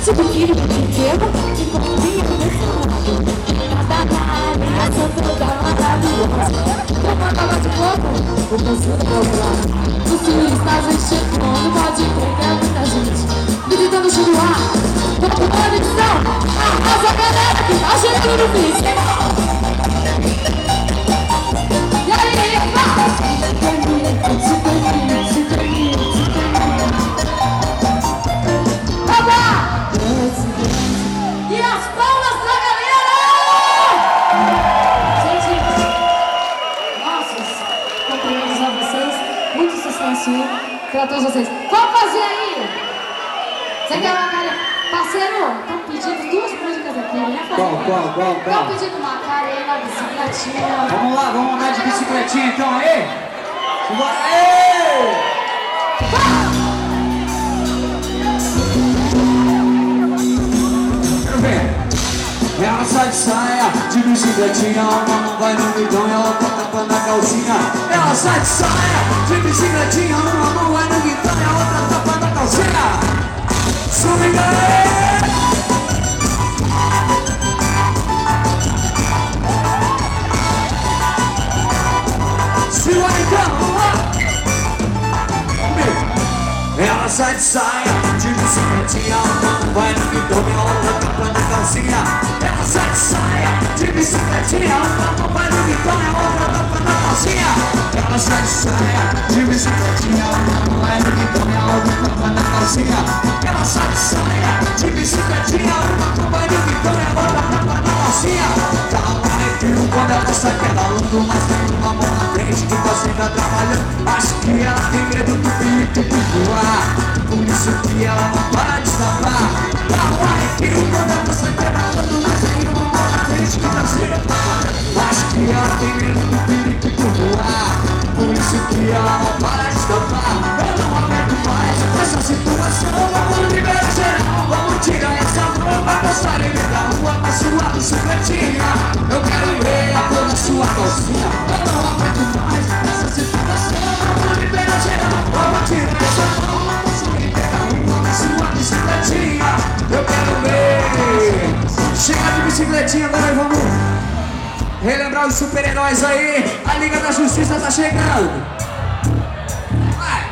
Tipo que eu bebo e confio nesse mundo. Cada aliança toda maravilhosa. Eu mandava de fogo, o bolso do meu lado. O swing está gesticando, pode pegar muita gente. Me tentando churuar, como conexão. Arrasa a galera que tá chegando no beat. E aí, vai! E as palmas pra galera! Gente, nossos cumprimentos a vocês. Muito sucesso pra todos vocês. Vamos fazer aí! Você quer uma galera? Parceiro, estão pedindo duas músicas aqui, né? Qual? Estão pedindo Macarena, bicicletinha. Vamos lá, vamos andar de bicicletinha então, aí! Simbora, aí! Ela sai de saia, de bicicletinha. Uma mão vai no guidão e ela tá tapando a calcinha. Ela sai de saia, de bicicletinha. Uma mão vai no guidão e a outra tapando a calcinha. Subindo aí! Segura então, vamos lá! Ela sai de saia, de bicicletinha. Uma mão vai no guidão e a outra tapando a calcinha. Ela sai de saia, de bicicletinha. Uma mão vai no guidão e a outra tapando a calcinha. Ela sai de saia, de bicicletinha. Uma mão vai no guidão e a outra tapando a calcinha. Ela sai de saia, de bicicletinha. Uma mão vai no guidão e a outra tapando a calcinha. Calma aí, filho, quando ela sai pedalando, mas tem uma mão na frente que você tá trabalhando. Acho que ela tem medo do perigo de voar, por isso que ela não para de estampar. Calma aí, filho, quando ela sai pedalando, mas tem uma mão na frente que você tá trabalhando. Acho que ela tem medo do perigo de voar, por isso que ela não para de estampar. Eu não aguento mais essa situação. Vamos liberar geral, vamos tirar essa roupa, passar em meio da rua pra sua bicicletinha. Eu quero ver a cor da sua calcinha. Eu não aguento mais essa situação. Vamos liberar geral, vamos tirar essa roupa, passar em meio da rua pra sua bicicletinha. Eu quero ver. Chega de bicicletinha, agora vamos relembrar os super-heróis aí. A Liga da Justiça tá chegando. Vai.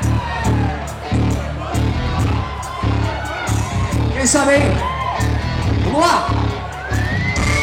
Quem sabe aí? Vamos lá!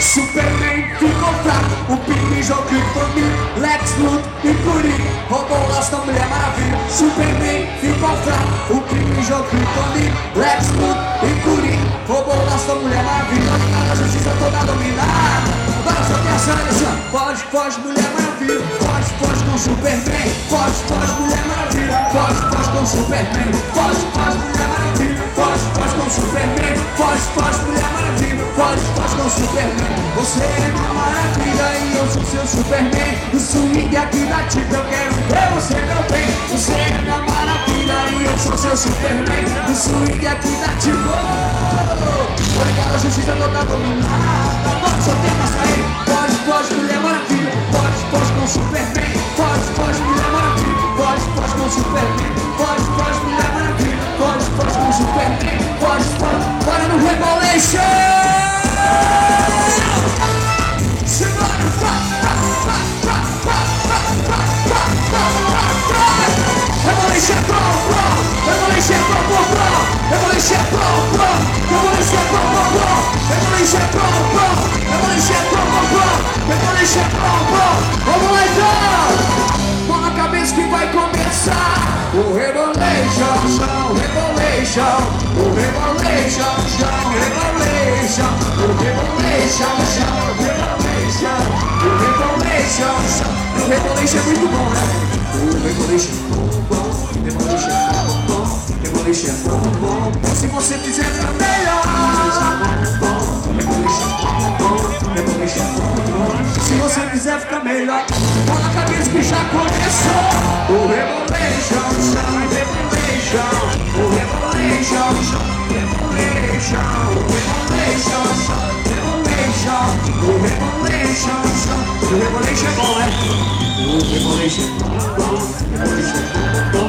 Superman ficou fraco, o Pig jogou Kryptonite, Lex Luthor e Fury roubou Lost da Mulher Maravilha. Superman ficou fraco, o Pig jogou Kryptonite, Lex Luthor e Fury roubou Lost da Mulher Maravilha. A justiça toda dominada, agora só tem essa lição. Foge, Mulher Maravilha. Foge com Superman. Foge, Mulher Maravilha. Foge com Superman. Foge, Mulher Maravilha. Foge com Superman. Foge, Mulher Maravilha. Foge com Superman. Você é minha maravilha e eu sou seu Superman. O swing aqui da Tipa, eu quero ver você, meu bem. Você é minha maravilha e eu sou seu Superman. O swing aqui da Tipa. Olha a justiça toda dominada, agora só tem pra sair. Foge, Mulher Maravilha. Foge com Superman. Foge, Mulher Maravilha. Foge com Superman. Foge, Mulher Maravilha. Foge com Superman. Foge, bora no Revolution! Vamos lá então! Mão na cabeça que vai começar o Revolution, o Revolution, o Revolution, o Revolution, o Revolution, o Revolution, o Revolution é muito bom, né? O Revolution é bom, o Revolution é bom, Revolution é bom. Se você fizer pra melhor, Revolution é bom, Revolution é bom. Se você quiser ficar melhor, mão na cabeça que já começou o Revolution, o Revolution, o Revolution, o Revolution, o Revolution, o Revolution é bom, né? O Revolution é bom, o Revolution é bom.